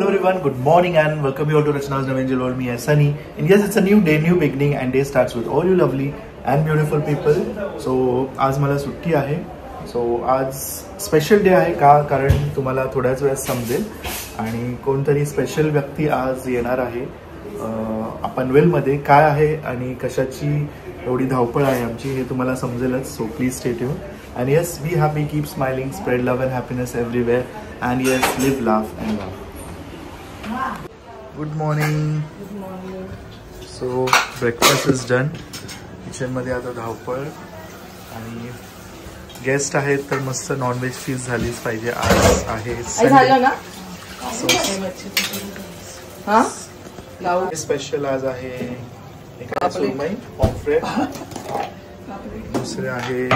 Hello everyone, good morning and welcome you all to Rachna's Navangel World. Me as Sunny. And yes, it's a new day, new beginning and day starts with all you lovely and beautiful people. So आज मला सुट्टी आहे. So आज special day आहे का कारण तुम्हाला थोड्याच वेळात समजेल आणि कोणतरी स्पेशल व्यक्ती आज येणार आहे. पनवेलमध्ये काय आहे आणि कशाची एवढी धावपळ आहे आमची हे तुम्हाला समजेलच. So please stay tune. And yes, be happy, keep smiling, spread love and happiness everywhere. And yes, live, laugh and love. Good morning. Good morning. So breakfast is done. Kitchen मध्ये आता धावपळ आणि गेस्ट आहेत तर मस्त non veg fees झालीच पाहिजे. आज आहे झालं ना. हां स्पेशल आज आहे सुरमई पॉम्फ्रेट, दुसरे आहे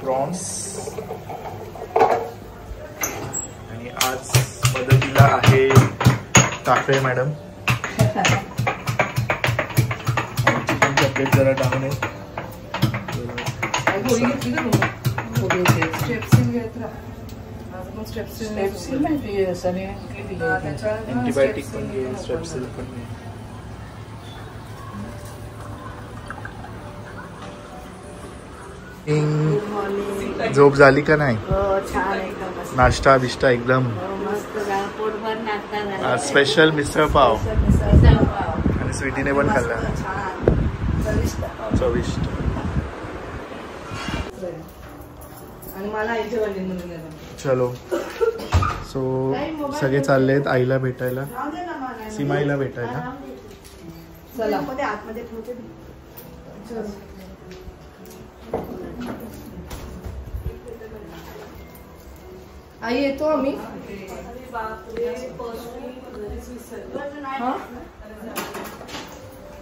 प्रॉन्स आणि आज मदतीला आहे काकरे मॅडम. चिकन तब्येत जरा डाऊन आहे. अँटीबायोटिक पण घे, स्ट्रेप्सिल पण घे. झोप झाली का नाही? नाश्ता बिष्टा एकदम स्पेशल मिसळ पाव आणि स्वीटीने पण खाल्ला. चविष्ट. चलो सो सगळे चाललेत आईला भेटायला, सीमाईला भेटायला. आई येतो आम्ही.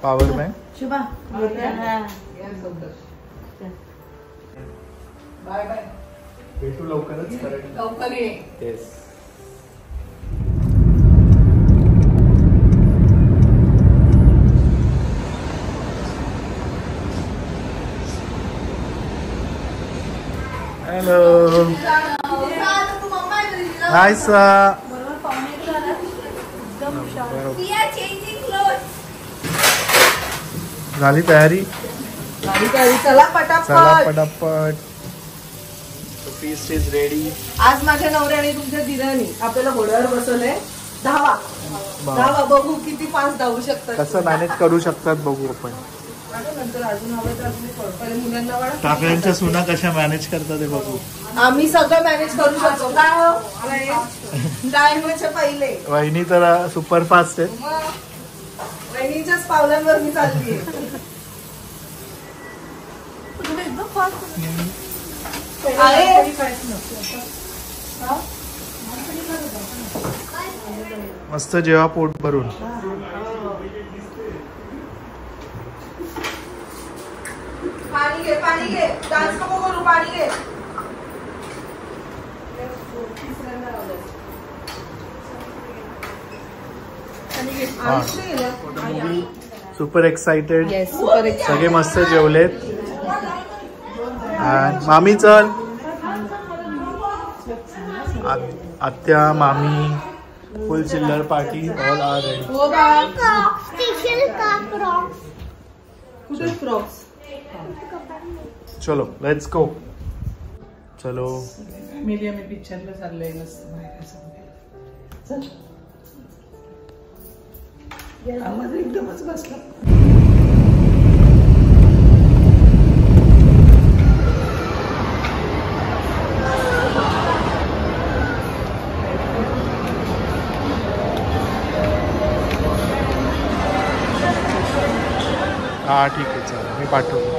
Power bank Shubha bye bye. भेटू लवकरच. लवकर ये. येस. हॅलो. हाय सा. झाली तयारी? चला पटापट. Feast is ready. आज माझ्या नवऱ्याने तुमच्या दिराने आपल्याला घोड्यावर बसवलंय. धावा बघू किती फास्ट धावू शकतात, कसं मॅनेज करू शकतात बघू आपण. नंतर अजून हवं तर अजून मुलांना वाढ. टाकळ्यांच्या सुना कशा मॅनेज करतात ते बघू. आम्ही सगळं मॅनेज करू शकतो. काय टाइमच्या पहिले वहिनी तर सुपर फास्ट आहे. वहिनीच्याच पावलांवर मी चालली. मस्त जेवा पोट भरून. पाणी घे. डान्स नको करू, पाणी घे. Super excited. Super excited. सगळे मस्त जेवलेत. मामी चल. आत्या मामी फुल चिल्लर पार्टी ऑल आर रेडी. चलो लेट्स गो. चलो मीडियम पिक्चरला चाललंय मस्त. चल आवाज एकदमच बसला. हा ठीक आहे चालेल, मी पाठवतो.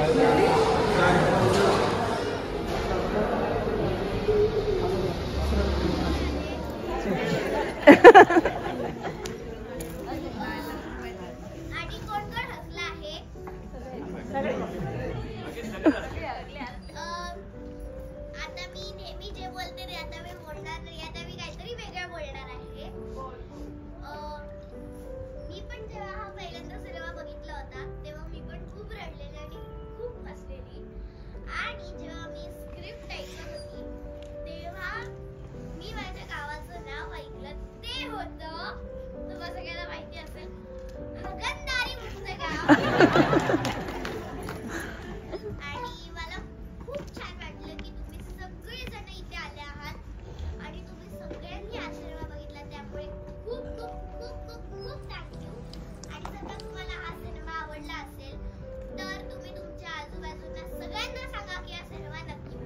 आता मी नेहमी जे बोलते ते आता मी बोलणार नाही. आता मी काहीतरी वेगळं बोलणार आहे. मी पण जेव्हा हा पहिल्यांदा सिनेमा बघितला होता तेव्हा मी पण खूप रडलेले आणि मला खूप छान वाटलं की तुम्ही सगळेजण इथे आले आहात आणि तुम्ही सगळ्यांनी हा सिनेमा बघितला, त्यामुळे खूप खूप खूप खूप खूप थँक्यू. आणि जर तुम्हाला हा सिनेमा आवडला असेल तर तुम्ही तुमच्या आजूबाजूला सगळ्यांना सांगा की हा सिनेमा नक्की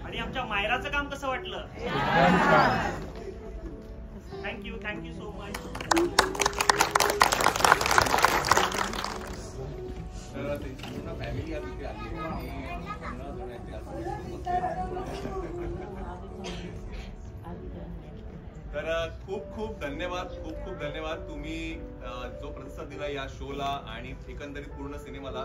आणि आमच्या मायराचं काम कसं वाटलं? Thank you so much. तर खूप खूप धन्यवाद तुम्ही जो प्रतिसाद दिला या शोला आणि एकंदरीत पूर्ण सिनेमाला.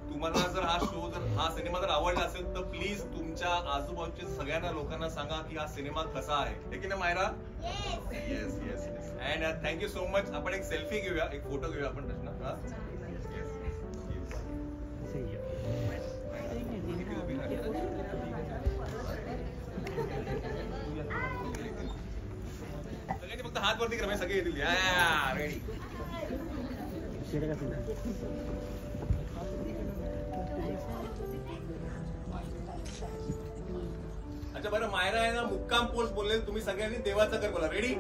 तुम्हाला जर हा सिनेमा जर आवडला असेल तर प्लीज तुमच्या आजूबाजूच्या सगळ्यांना लोकांना सांगा की हा सिनेमा कसा आहे. ठीक आहे ना Myra? Yes. And thank you so much. आपण एक सेल्फी घेऊया, एक फोटो घेऊया आपण रचना. सगळ्यांनी फक्त हात वरती करा, सगळे येतील. रेडी. अच्छा बरं, मायरा आहे ना मुक्काम पोस्ट बोलले, तुम्ही सगळ्यांनी देवाचा कर बोला. रेडी?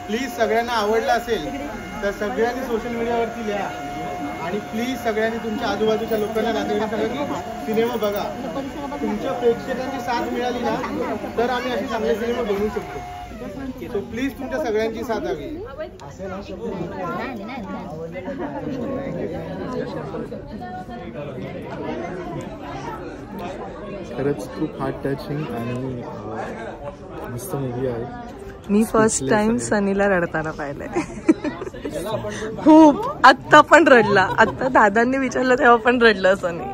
प्लीज सगळ्यांना आवडला असेल तर सगळ्यांनी सोशल मीडियावरती लिहा आणि प्लीज सगळ्यांनी तुमच्या आजूबाजूच्या लोकांना नातेवाईकांना सांगा की सिनेमा बघा. तुमच्या प्रेक्षकांची साथ मिळाली ना तर आम्ही असे चांगले सिनेमा बनवू शकतो. सो प्लीज तुमच्या सगळ्यांची साथ हवी. खरंच खूप हार्ट टचिंग आणि मस्त मूवी आहे. मी फर्स्ट टाइम सनीला रडताना पाहिलंय. खूप. आत्ता पण रडला. आत्ता दादांनी विचारलं तेव्हा पण रडलं सनी.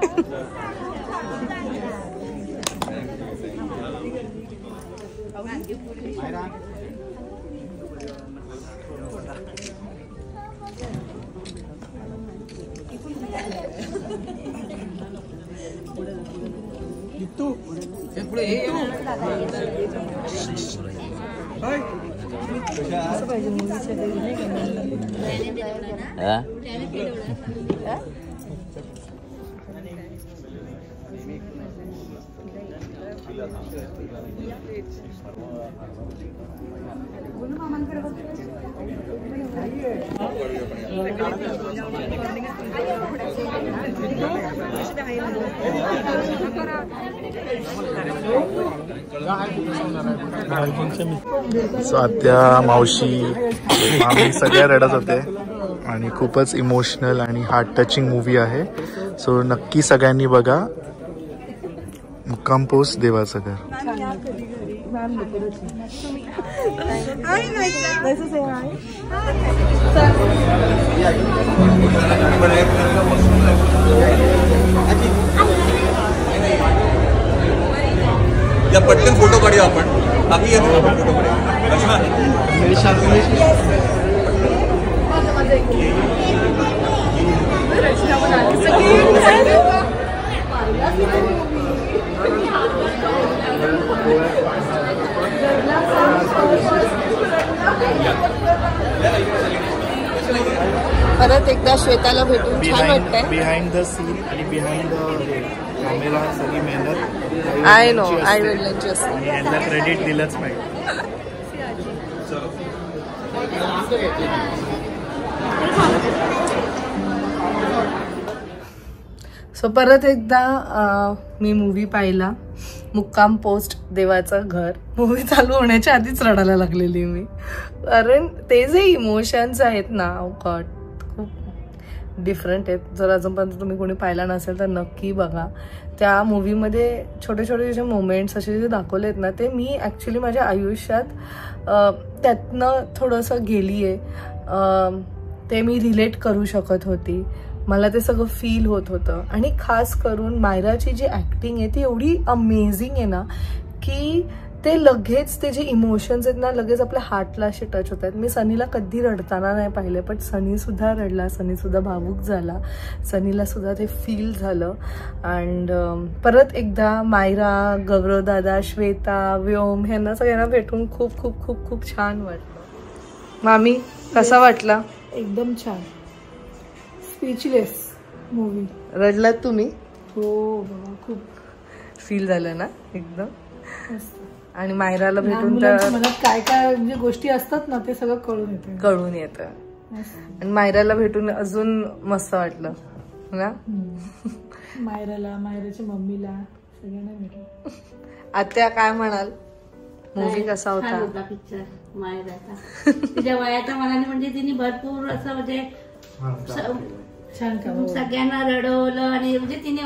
सो आत्या, मावशी, मामी सगळ्या रडत होते आणि खूपच इमोशनल आणि हार्ट टचिंग मूवी आहे. सो नक्की सगळ्यांनी बघा. मुक्काम पोस्ट देवाचं घर. या पटकन फोटो काढूया आपण. बाकी फोटो काढूया. परत एकदा श्वेताला भेटून छान वाटतंय. बिहाइंड द सीन आणि बिहाइंड द कॅमेरा सगळी मेहनत आय नो आई वडिलांची असते आणि यांना क्रेडिट दिलंच पाहिजे. सो परत एकदा मी मूवी पाहिला मुक्काम पोस्ट देवाचं घर. मूवी चालू होण्याच्या आधीच रडायला लागलेली मी, कारण ते जे इमोशन्स आहेत ना गॉड खूप डिफरंट आहेत. जर अजूनपर्यंत तुम्ही कोणी पाहिला नसेल तर नक्की बघा. त्या मूवीमध्ये छोटे छोटे जे मोमेंट्स असे जे दाखवले आहेत ना, ते मी ॲक्च्युली माझ्या आयुष्यात त्यातनं थोडंसं गेली आहे. ते मी रिलेट करू शकत होती. मला ते सगळं फील होत होतं. आणि खास करून मायराची जी ॲक्टिंग आहे ती एवढी अमेझिंग आहे ना, की ते लगेच ते जे इमोशन्स आहेत ना लगेच आपल्या हार्टला असे टच होत आहेत. मी सनीला कधी रडताना नाही पाहिले, पण सनीसुद्धा रडला, सनीसुद्धा भावूक झाला, सनीला सुद्धा ते फील झालं. अँड परत एकदा मायरा, गौरव दादा, श्वेता, व्योम ह्यांना सगळ्यांना भेटून खूप खूप खूप खूप छान वाटलं. मामी कसा वाटला? एकदम छान, स्पीचलेस मूवी. रडलात तुम्ही? हो बाबा, खूप फील झालं ना एकदम. मस्त. आणि मायराला भेटून तर मनात काय काय म्हणजे गोष्टी असतात ना ते सगळं कळून येतं. आणि मायराला भेटून अजून मस्त वाटलं ना. मायराला, मायराच्या मम्मीला सगळ्यांना भेटलं. आत्या काय म्हणाल? मूवी कसा होता? पिक्चर मायराचा तिच्या वयाच्या मनाने म्हणजे तिने भरपूर असं म्हणजे छान काम, सगळ्यांना रडवलं आणि म्हणजे तिने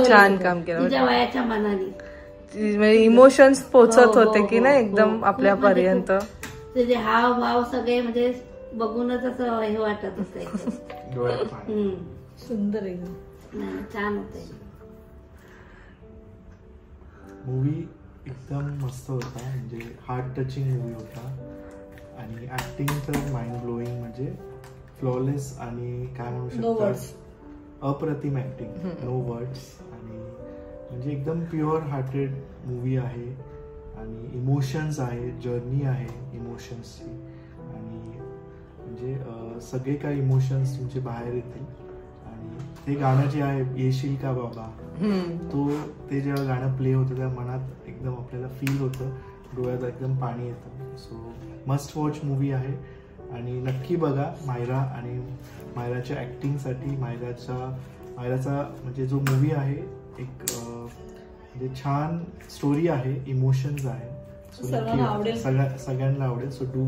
छान काम केलं तिच्या वयाच्या मनाने. इमोशन्स पोचत होते की ना एकदम आपल्यापर्यंत. त्याचे हाव भाव सगळे म्हणजे बघूनच असं हे वाटत होतं. सुंदर एकदम छान होते. मूवी एकदम मस्त होता, म्हणजे हार्ट टचिंग मूवी होता. आणि ऍक्टिंग तर माइंड ब्लोईंग, म्हणजे फ्लॉलेस आणि काय म्हणू शकतात, अप्रतिम ऍक्टिंग, नो वर्ड्स. आणि म्हणजे एकदम प्युअर हार्टेड मूवी आहे. आणि इमोशन्स आहे, जर्नी आहे इमोशन्सची. आणि म्हणजे सगळे काही इमोशन्स तुमचे बाहेर येतील. आणि ते गाणं जे आहे येशील का बाबा, ते जेव्हा गाणं प्ले होतं त्या मनात एकदम आपल्याला फील होतं, डोळ्यात एकदम पाणी येतं. सो मस्ट वॉच मूवी आहे. आणि नक्की बघा मायरा. आणि मायराच्या ॲक्टिंगसाठी मायराचा म्हणजे जो मूवी आहे एक म्हणजे छान स्टोरी आहे, इमोशन्स आहे. सो सगळ्यांना आवडेल. So do